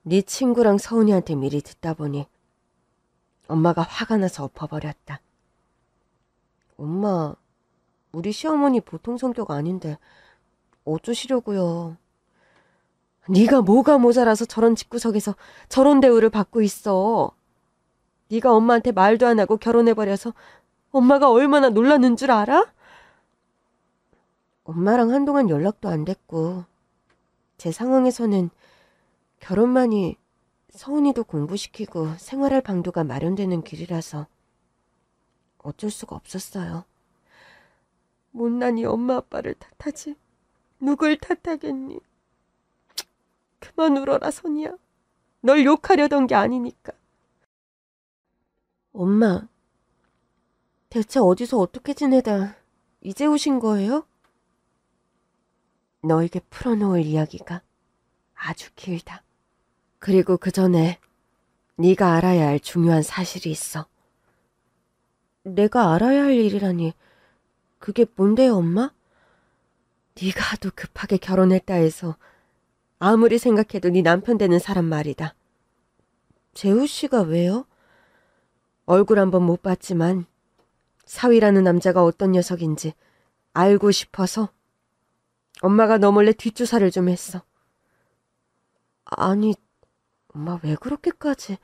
네 친구랑 서은이한테 미리 듣다 보니 엄마가 화가 나서 엎어버렸다. 엄마, 우리 시어머니 보통 성격 아닌데 어쩌시려고요? 네가 뭐가 모자라서 저런 집구석에서 저런 대우를 받고 있어. 네가 엄마한테 말도 안 하고 결혼해버려서 엄마가 얼마나 놀랐는 줄 알아? 엄마랑 한동안 연락도 안 됐고 제 상황에서는 결혼만이 서은이도 공부시키고 생활할 방도가 마련되는 길이라서 어쩔 수가 없었어요. 못난 이 엄마 아빠를 탓하지 누굴 탓하겠니? 그만 울어라 선이야. 널 욕하려던 게 아니니까. 엄마, 대체 어디서 어떻게 지내다 이제 오신 거예요? 너에게 풀어놓을 이야기가 아주 길다. 그리고 그 전에 네가 알아야 할 중요한 사실이 있어. 내가 알아야 할 일이라니 그게 뭔데요, 엄마? 네가 하도 급하게 결혼했다 해서 아무리 생각해도 네 남편 되는 사람 말이다. 재우 씨가 왜요? 얼굴 한번 못 봤지만 사위라는 남자가 어떤 녀석인지 알고 싶어서 엄마가 너 몰래 뒷조사를 좀 했어. 아니, 엄마 왜 그렇게까지...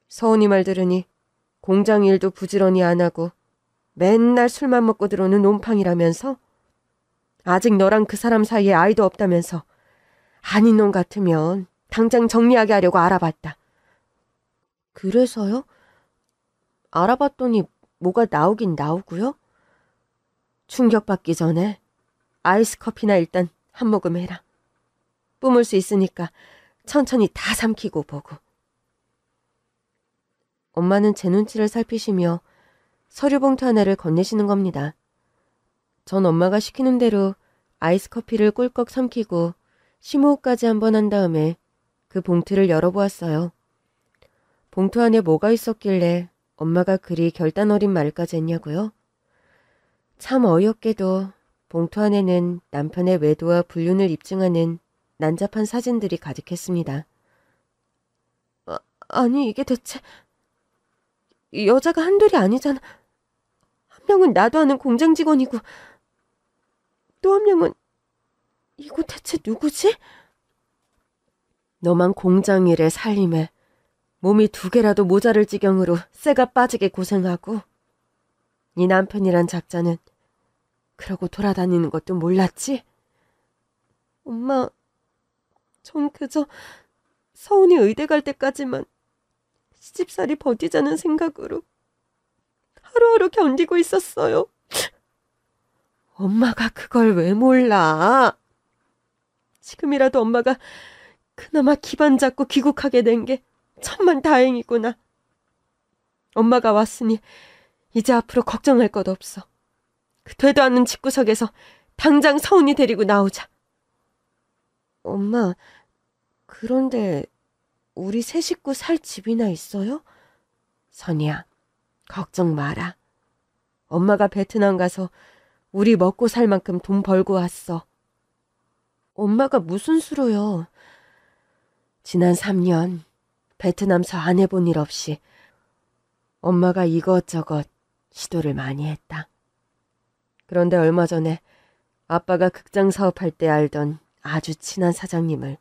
서은이 말 들으니 공장 일도 부지런히 안 하고 맨날 술만 먹고 들어오는 놈팡이라면서? 아직 너랑 그 사람 사이에 아이도 없다면서 아닌 놈 같으면 당장 정리하게 하려고 알아봤다. 그래서요? 알아봤더니 뭐가 나오긴 나오고요? 충격받기 전에 아이스 커피나 일단 한 모금 해라. 뿜을 수 있으니까 천천히 다 삼키고 보고. 엄마는 제 눈치를 살피시며 서류 봉투 하나를 건네시는 겁니다. 전 엄마가 시키는 대로 아이스 커피를 꿀꺽 삼키고 심호흡까지 한번 한 다음에 그 봉투를 열어보았어요. 봉투 안에 뭐가 있었길래 엄마가 그리 결단 어린 말까지 했냐고요? 참 어이없게도 봉투 안에는 남편의 외도와 불륜을 입증하는 난잡한 사진들이 가득했습니다. 아니 이게 대체... 여자가 한둘이 아니잖아. 한 명은 나도 아는 공장 직원이고 또 한 명은 이거 대체 누구지? 너만 공장 일에 살림에 몸이 2개라도 모자랄 지경으로 쇠가 빠지게 고생하고 네 남편이란 작자는 그러고 돌아다니는 것도 몰랐지? 엄마, 전 그저 서운이 의대 갈 때까지만 시집살이 버티자는 생각으로 하루하루 견디고 있었어요. 엄마가 그걸 왜 몰라? 지금이라도 엄마가 그나마 기반 잡고 귀국하게 된 게 천만 다행이구나. 엄마가 왔으니 이제 앞으로 걱정할 것 없어. 그 되도 않는 집구석에서 당장 서운이 데리고 나오자. 엄마, 그런데 우리 세 식구 살 집이나 있어요? 선이야, 걱정 마라. 엄마가 베트남 가서 우리 먹고 살 만큼 돈 벌고 왔어. 엄마가 무슨 수로요? 지난 3년 베트남서 안 해본 일 없이 엄마가 이것저것 시도를 많이 했다. 그런데 얼마 전에 아빠가 극장 사업할 때 알던 아주 친한 사장님을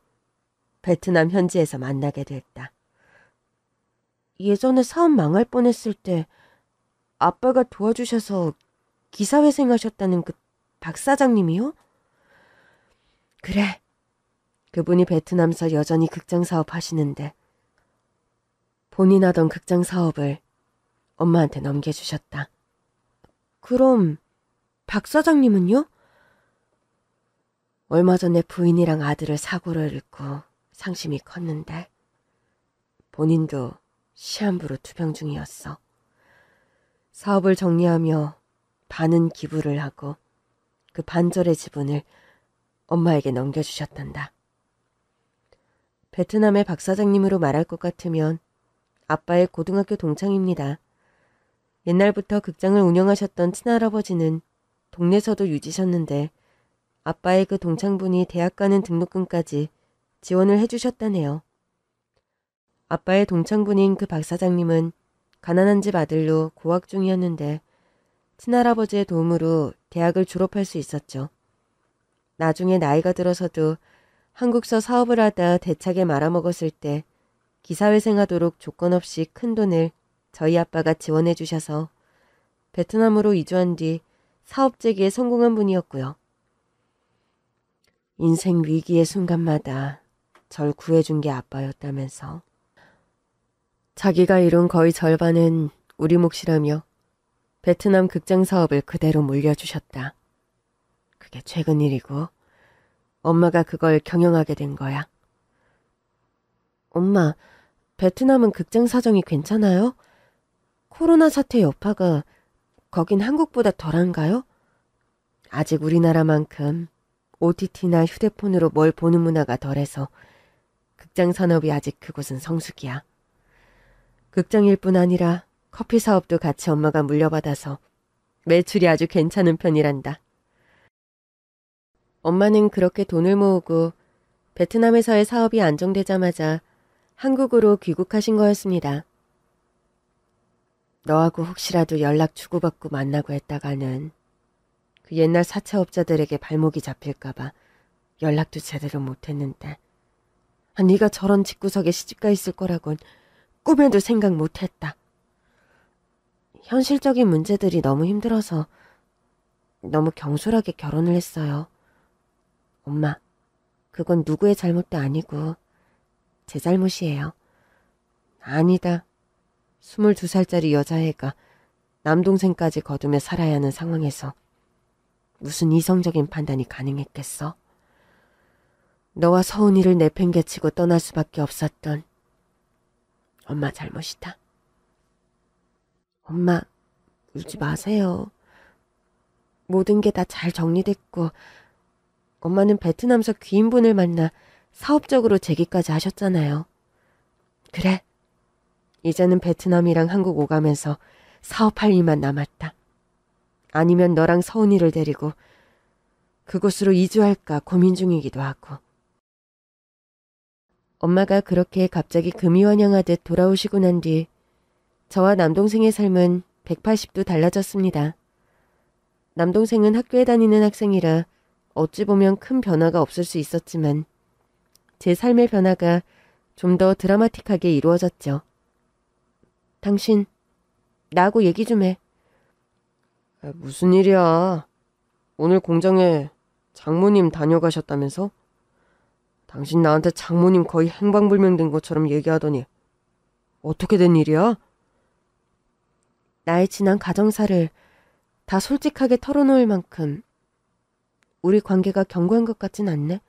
베트남 현지에서 만나게 됐다. 예전에 사업 망할 뻔했을 때 아빠가 도와주셔서 기사회생 하셨다는 그 박 사장님이요? 그래, 그분이 베트남서 여전히 극장 사업 하시는데 본인 하던 극장 사업을 엄마한테 넘겨주셨다. 그럼 박 사장님은요? 얼마 전에 부인이랑 아들을 사고를 잃고 상심이 컸는데 본인도 시한부로 투병 중이었어. 사업을 정리하며 반은 기부를 하고 그 반절의 지분을 엄마에게 넘겨주셨단다. 베트남의 박 사장님으로 말할 것 같으면 아빠의 고등학교 동창입니다. 옛날부터 극장을 운영하셨던 친할아버지는 동네서도 유지셨는데 아빠의 그 동창분이 대학 가는 등록금까지 지원을 해주셨다네요. 아빠의 동창분인 그 박 사장님은 가난한 집 아들로 고학 중이었는데 친할아버지의 도움으로 대학을 졸업할 수 있었죠. 나중에 나이가 들어서도 한국서 사업을 하다 대차게 말아먹었을 때 기사회생하도록 조건 없이 큰 돈을 저희 아빠가 지원해 주셔서 베트남으로 이주한 뒤 사업 재기에 성공한 분이었고요. 인생 위기의 순간마다 절 구해준 게 아빠였다면서. 자기가 이룬 거의 절반은 우리 몫이라며 베트남 극장 사업을 그대로 물려주셨다. 그게 최근 일이고 엄마가 그걸 경영하게 된 거야. 엄마, 베트남은 극장 사정이 괜찮아요? 코로나 사태 여파가 거긴 한국보다 덜한가요? 아직 우리나라만큼 OTT나 휴대폰으로 뭘 보는 문화가 덜해서 극장 산업이 아직 그곳은 성수기야. 극장일 뿐 아니라 커피 사업도 같이 엄마가 물려받아서 매출이 아주 괜찮은 편이란다. 엄마는 그렇게 돈을 모으고 베트남에서의 사업이 안정되자마자 한국으로 귀국하신 거였습니다. 너하고 혹시라도 연락 주고받고 만나고 했다가는 그 옛날 사채업자들에게 발목이 잡힐까봐 연락도 제대로 못했는데 네가 저런 집구석에 시집가 있을 거라곤 꿈에도 생각 못했다. 현실적인 문제들이 너무 힘들어서 너무 경솔하게 결혼을 했어요. 엄마, 그건 누구의 잘못도 아니고 제 잘못이에요. 아니다. 22살짜리 여자애가 남동생까지 거두며 살아야 하는 상황에서 무슨 이성적인 판단이 가능했겠어? 너와 서은이를 내팽개치고 떠날 수밖에 없었던 엄마 잘못이다. 엄마, 울지 마세요. 모든 게 다 잘 정리됐고 엄마는 베트남서 귀인분을 만나 사업적으로 재기까지 하셨잖아요. 그래, 이제는 베트남이랑 한국 오가면서 사업할 일만 남았다. 아니면 너랑 서은이를 데리고 그곳으로 이주할까 고민 중이기도 하고. 엄마가 그렇게 갑자기 금이환영하듯 돌아오시고 난 뒤 저와 남동생의 삶은 180도 달라졌습니다. 남동생은 학교에 다니는 학생이라 어찌 보면 큰 변화가 없을 수 있었지만 제 삶의 변화가 좀 더 드라마틱하게 이루어졌죠. 당신, 나하고 얘기 좀 해. 무슨 일이야? 오늘 공장에 장모님 다녀가셨다면서? 당신 나한테 장모님 거의 행방불명된 것처럼 얘기하더니 어떻게 된 일이야? 나의 지난 가정사를 다 솔직하게 털어놓을 만큼 우리 관계가 견고한 것 같진 않네.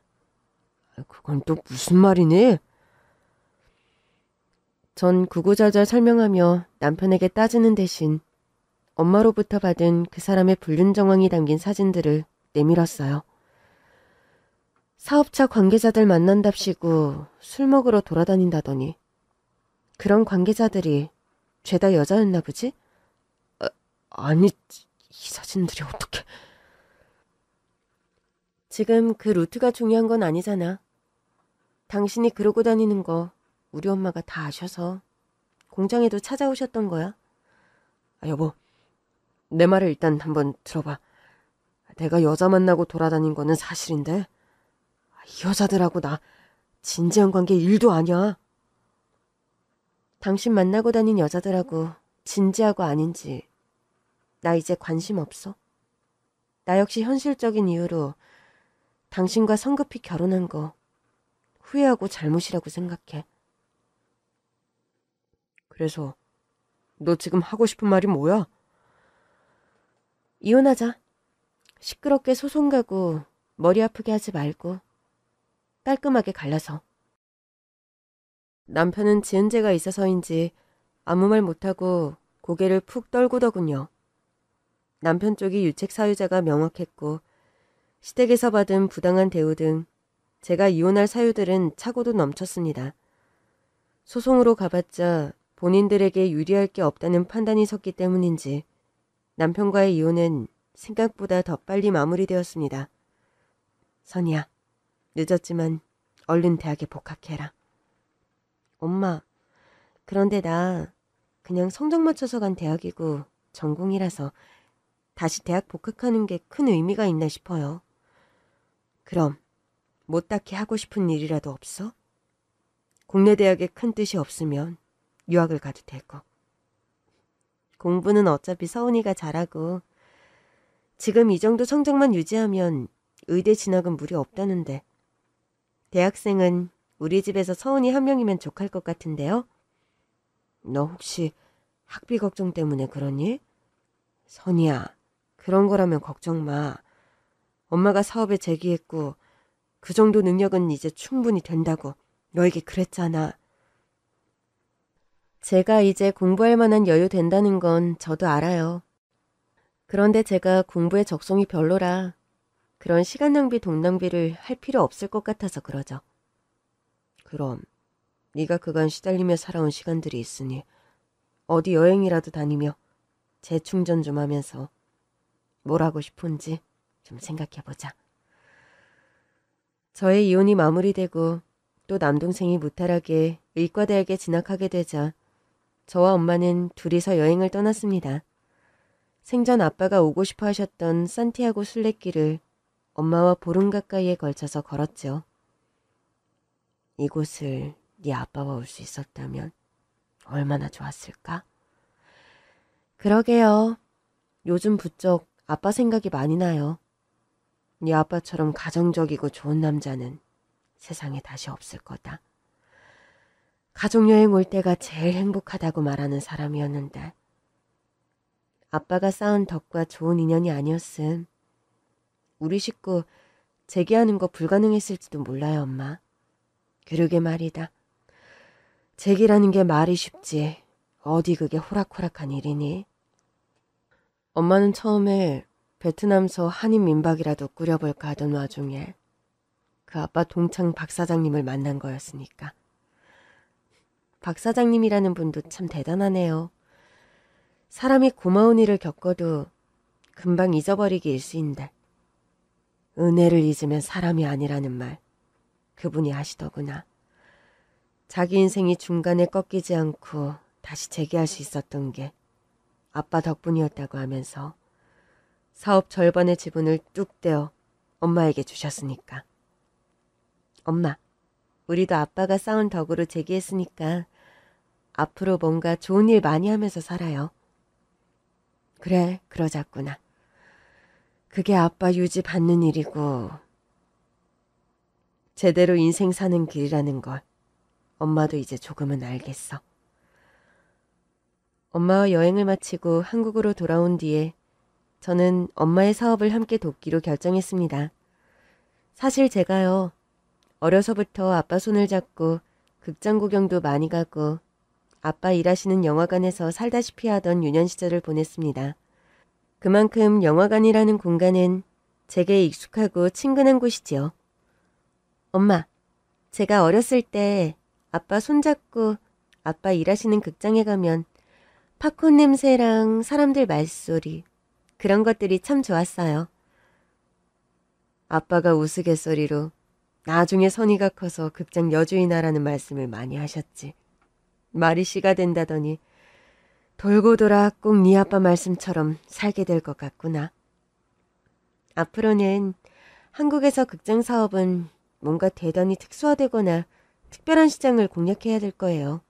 그건 또 무슨 말이니? 전 구구절절 설명하며 남편에게 따지는 대신 엄마로부터 받은 그 사람의 불륜 정황이 담긴 사진들을 내밀었어요. 사업차 관계자들 만난답시고 술 먹으러 돌아다닌다더니 그런 관계자들이 죄다 여자였나 보지? 아니, 이 사진들이 어떻게... 지금 그 루트가 중요한 건 아니잖아. 당신이 그러고 다니는 거 우리 엄마가 다 아셔서 공장에도 찾아오셨던 거야. 여보, 내 말을 일단 한번 들어봐. 내가 여자 만나고 돌아다닌 거는 사실인데 이 여자들하고 나 진지한 관계 1도 아니야. 당신 만나고 다닌 여자들하고 진지하고 아닌지 나 이제 관심 없어. 나 역시 현실적인 이유로 당신과 성급히 결혼한 거 후회하고 잘못이라고 생각해. 그래서 너 지금 하고 싶은 말이 뭐야? 이혼하자. 시끄럽게 소송 가고 머리 아프게 하지 말고 깔끔하게 갈라서. 남편은 지은 죄가 있어서인지 아무 말 못하고 고개를 푹 떨구더군요. 남편 쪽이 유책 사유자가 명확했고 시댁에서 받은 부당한 대우 등 제가 이혼할 사유들은 차고도 넘쳤습니다. 소송으로 가봤자 본인들에게 유리할 게 없다는 판단이 섰기 때문인지 남편과의 이혼은 생각보다 더 빨리 마무리되었습니다. 선이야, 늦었지만 얼른 대학에 복학해라. 엄마, 그런데 나 그냥 성적 맞춰서 간 대학이고 전공이라서 다시 대학 복학하는 게 큰 의미가 있나 싶어요. 그럼 뭐 딱히 하고 싶은 일이라도 없어? 국내 대학에 큰 뜻이 없으면 유학을 가도 되고. 공부는 어차피 서은이가 잘하고 지금 이 정도 성적만 유지하면 의대 진학은 무리 없다는데 대학생은 우리 집에서 서은이 한 명이면 족할 것 같은데요? 너 혹시 학비 걱정 때문에 그러니? 선이야, 그런 거라면 걱정 마. 엄마가 사업에 재기했고 그 정도 능력은 이제 충분히 된다고 너에게 그랬잖아. 제가 이제 공부할 만한 여유 된다는 건 저도 알아요. 그런데 제가 공부에 적성이 별로라 그런 시간 낭비 돈 낭비를 할 필요 없을 것 같아서 그러죠. 그럼 네가 그간 시달리며 살아온 시간들이 있으니 어디 여행이라도 다니며 재충전 좀 하면서 뭘 하고 싶은지 좀 생각해보자. 저의 이혼이 마무리되고 또 남동생이 무탈하게 의과대학에 진학하게 되자 저와 엄마는 둘이서 여행을 떠났습니다. 생전 아빠가 오고 싶어 하셨던 산티아고 순례길을 엄마와 보름 가까이에 걸쳐서 걸었죠. 이곳을 네 아빠와 올 수 있었다면 얼마나 좋았을까? 그러게요. 요즘 부쩍 아빠 생각이 많이 나요. 네 아빠처럼 가정적이고 좋은 남자는 세상에 다시 없을 거다. 가족여행 올 때가 제일 행복하다고 말하는 사람이었는데 아빠가 쌓은 덕과 좋은 인연이 아니었음 우리 식구 재기하는 거 불가능했을지도 몰라요, 엄마. 그러게 말이다. 재기라는 게 말이 쉽지. 어디 그게 호락호락한 일이니? 엄마는 처음에 베트남서 한인 민박이라도 꾸려볼까 하던 와중에 그 아빠 동창 박 사장님을 만난 거였으니까. 박 사장님이라는 분도 참 대단하네요. 사람이 고마운 일을 겪어도 금방 잊어버리기 일쑤인데 은혜를 잊으면 사람이 아니라는 말 그분이 하시더구나. 자기 인생이 중간에 꺾이지 않고 다시 재기할 수 있었던 게 아빠 덕분이었다고 하면서 사업 절반의 지분을 뚝 떼어 엄마에게 주셨으니까. 엄마, 우리도 아빠가 쌓은 덕으로 재기했으니까 앞으로 뭔가 좋은 일 많이 하면서 살아요. 그래, 그러자꾸나. 그게 아빠 유지 받는 일이고 제대로 인생 사는 길이라는 걸 엄마도 이제 조금은 알겠어. 엄마와 여행을 마치고 한국으로 돌아온 뒤에 저는 엄마의 사업을 함께 돕기로 결정했습니다. 사실 제가요, 어려서부터 아빠 손을 잡고 극장 구경도 많이 가고 아빠 일하시는 영화관에서 살다시피 하던 유년 시절을 보냈습니다. 그만큼 영화관이라는 공간은 제게 익숙하고 친근한 곳이지요. 엄마, 제가 어렸을 때 아빠 손잡고 아빠 일하시는 극장에 가면 팝콘 냄새랑 사람들 말소리 그런 것들이 참 좋았어요. 아빠가 우스갯소리로 나중에 선이가 커서 극장 여주인하라는 말씀을 많이 하셨지. 말이 씨가 된다더니 돌고 돌아 꼭 네 아빠 말씀처럼 살게 될 것 같구나. 앞으로는 한국에서 극장 사업은 뭔가 대단히 특수화되거나 특별한 시장을 공략해야 될 거예요.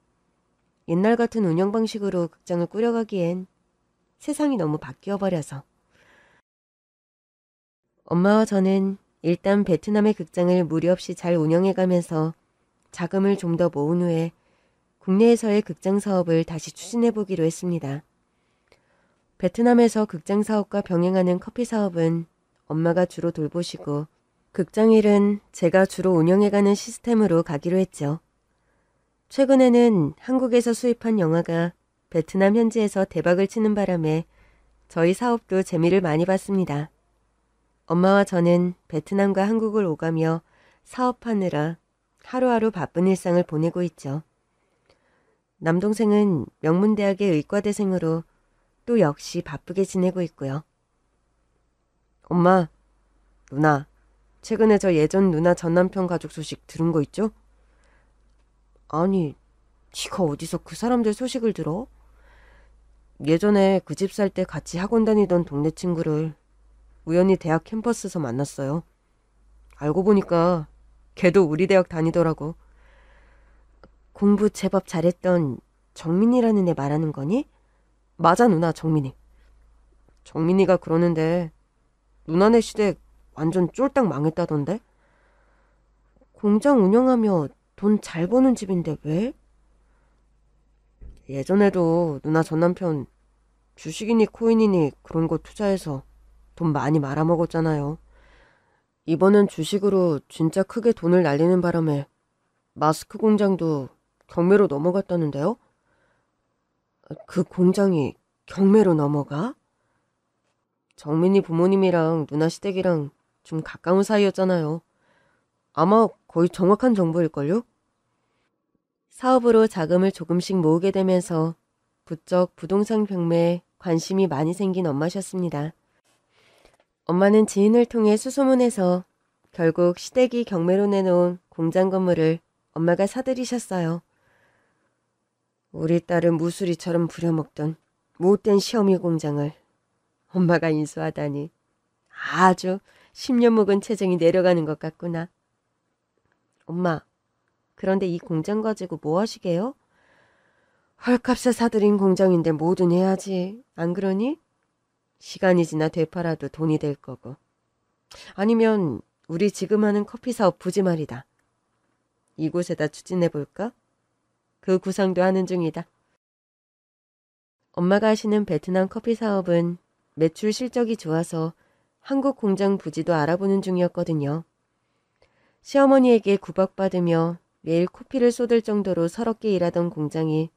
옛날 같은 운영 방식으로 극장을 꾸려가기엔 세상이 너무 바뀌어버려서. 엄마와 저는 일단 베트남의 극장을 무리 없이 잘 운영해가면서 자금을 좀 더 모은 후에 국내에서의 극장 사업을 다시 추진해보기로 했습니다. 베트남에서 극장 사업과 병행하는 커피 사업은 엄마가 주로 돌보시고 극장 일은 제가 주로 운영해가는 시스템으로 가기로 했죠. 최근에는 한국에서 수입한 영화가 베트남 현지에서 대박을 치는 바람에 저희 사업도 재미를 많이 봤습니다. 엄마와 저는 베트남과 한국을 오가며 사업하느라 하루하루 바쁜 일상을 보내고 있죠. 남동생은 명문대학의 의과대생으로 또 역시 바쁘게 지내고 있고요. 엄마, 누나, 최근에 저 예전 누나 전남편 가족 소식 들은 거 있죠? 아니, 네가 어디서 그 사람들 소식을 들어? 예전에 그 집 살 때 같이 학원 다니던 동네 친구를 우연히 대학 캠퍼스에서 만났어요. 알고 보니까 걔도 우리 대학 다니더라고. 공부 제법 잘했던 정민이라는 애 말하는 거니? 맞아 누나, 정민이. 정민이가 그러는데 누나네 시댁 완전 쫄딱 망했다던데? 공장 운영하며 돈 잘 버는 집인데 왜? 예전에도 누나 전 남편 주식이니 코인이니 그런 거 투자해서 돈 많이 말아먹었잖아요. 이번엔 주식으로 진짜 크게 돈을 날리는 바람에 마스크 공장도 경매로 넘어갔다는데요? 그 공장이 경매로 넘어가? 정민이 부모님이랑 누나 시댁이랑 좀 가까운 사이였잖아요. 아마 거의 정확한 정보일걸요? 사업으로 자금을 조금씩 모으게 되면서 부쩍 부동산 경매에 관심이 많이 생긴 엄마셨습니다. 엄마는 지인을 통해 수소문해서 결국 시댁이 경매로 내놓은 공장 건물을 엄마가 사들이셨어요. 우리 딸은 무수리처럼 부려먹던 못된 시어미 공장을 엄마가 인수하다니 아주 10년 묵은 체증이 내려가는 것 같구나. 엄마, 그런데 이 공장 가지고 뭐 하시게요? 헐값에 사들인 공장인데 뭐든 해야지. 안 그러니? 시간이 지나 되팔아도 돈이 될 거고. 아니면 우리 지금 하는 커피 사업 부지 말이다. 이곳에다 추진해볼까? 그 구상도 하는 중이다. 엄마가 하시는 베트남 커피 사업은 매출 실적이 좋아서 한국 공장 부지도 알아보는 중이었거든요. 시어머니에게 구박받으며 매일 코피를 쏟을 정도로 서럽게 일하던 공장이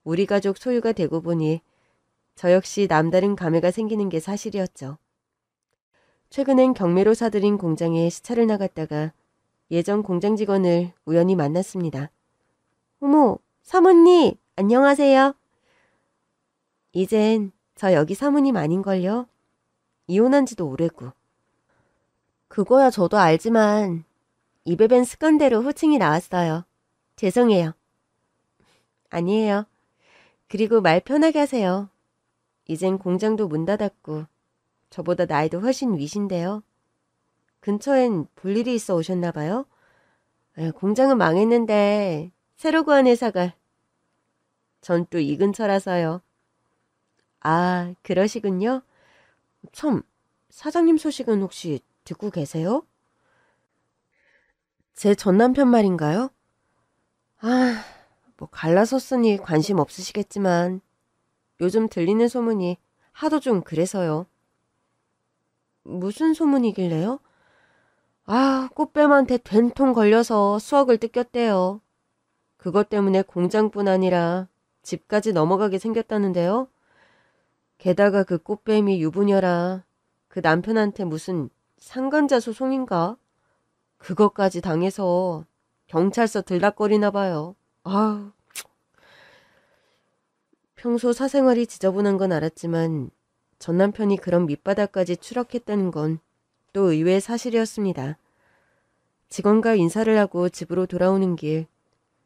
우리 가족 소유가 되고 보니 저 역시 남다른 감회가 생기는 게 사실이었죠. 최근엔 경매로 사들인 공장에 시차를 나갔다가 예전 공장 직원을 우연히 만났습니다. 어머, 사모님, 안녕하세요. 이젠 저 여기 사모님 아닌걸요? 이혼한 지도 오래고. 그거야 저도 알지만 입에 밴 습관대로 호칭이 나왔어요. 죄송해요. 아니에요. 그리고 말 편하게 하세요. 이젠 공장도 문 닫았고 저보다 나이도 훨씬 위신데요. 근처엔 볼 일이 있어 오셨나 봐요? 공장은 망했는데 새로 구한 회사가 전 또 이 근처라서요. 아, 그러시군요. 참, 사장님 소식은 혹시 듣고 계세요? 제 전남편 말인가요? 아, 뭐 갈라섰으니 관심 없으시겠지만 요즘 들리는 소문이 하도 좀 그래서요. 무슨 소문이길래요? 아, 꽃뱀한테 된통 걸려서 수억을 뜯겼대요. 그것 때문에 공장뿐 아니라 집까지 넘어가게 생겼다는데요. 게다가 그 꽃뱀이 유부녀라 그 남편한테 무슨 상간자 소송인가? 그것까지 당해서 경찰서 들락거리나 봐요. 아우, 평소 사생활이 지저분한 건 알았지만 전 남편이 그런 밑바닥까지 추락했다는 건 또 의외의 사실이었습니다. 직원과 인사를 하고 집으로 돌아오는 길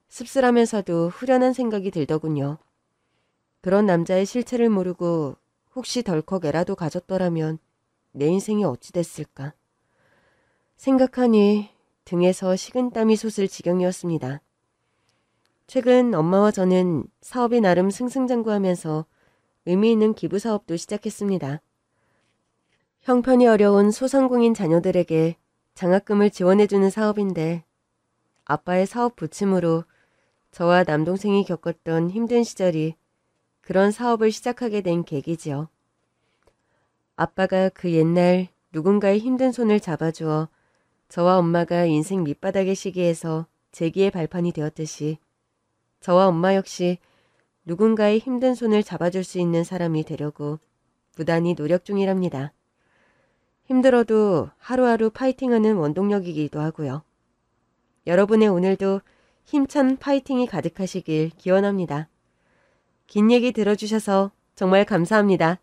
씁쓸하면서도 후련한 생각이 들더군요. 그런 남자의 실체를 모르고 혹시 덜컥 애라도 가졌더라면 내 인생이 어찌 됐을까. 생각하니 등에서 식은땀이 솟을 지경이었습니다. 최근 엄마와 저는 사업이 나름 승승장구하면서 의미 있는 기부 사업도 시작했습니다. 형편이 어려운 소상공인 자녀들에게 장학금을 지원해주는 사업인데 아빠의 사업 부침으로 저와 남동생이 겪었던 힘든 시절이 그런 사업을 시작하게 된 계기지요. 아빠가 그 옛날 누군가의 힘든 손을 잡아주어 저와 엄마가 인생 밑바닥의 시기에서 재기의 발판이 되었듯이 저와 엄마 역시 누군가의 힘든 손을 잡아줄 수 있는 사람이 되려고 부단히 노력 중이랍니다. 힘들어도 하루하루 파이팅하는 원동력이기도 하고요. 여러분의 오늘도 힘찬 파이팅이 가득하시길 기원합니다. 긴 얘기 들어주셔서 정말 감사합니다.